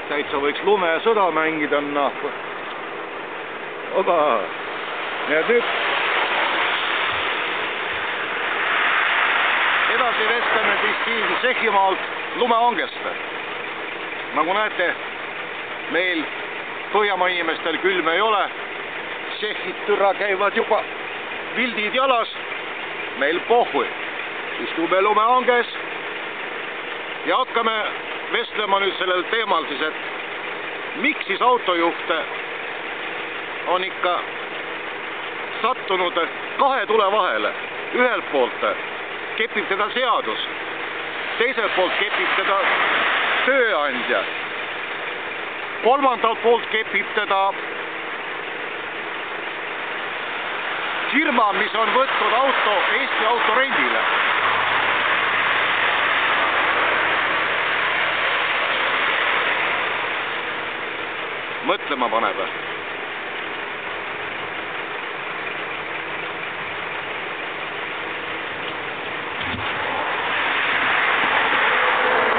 täitsa võiks lumesõda mängida, noh. Aga nüüd edasi vestleme siis siin Tšehhimaalt lumeangest. Nagu näete, meil Põhjamaa inimestel külme ei ole. Tšehhid türa käivad juba vildid jalas. Meil pohhui. Istume lumeanges ja hakkame vestlema nüüd sellel teemal siis, et miks siis autojuht on ikka sattunud kahe tule vahele. Ühelt poolt kepib teda seadus, teiselt poolt kepib teda tööandja, kolmandalt poolt kepib teda firma, mis on võtnud auto Eesti autorendile. Mõtlema paneb.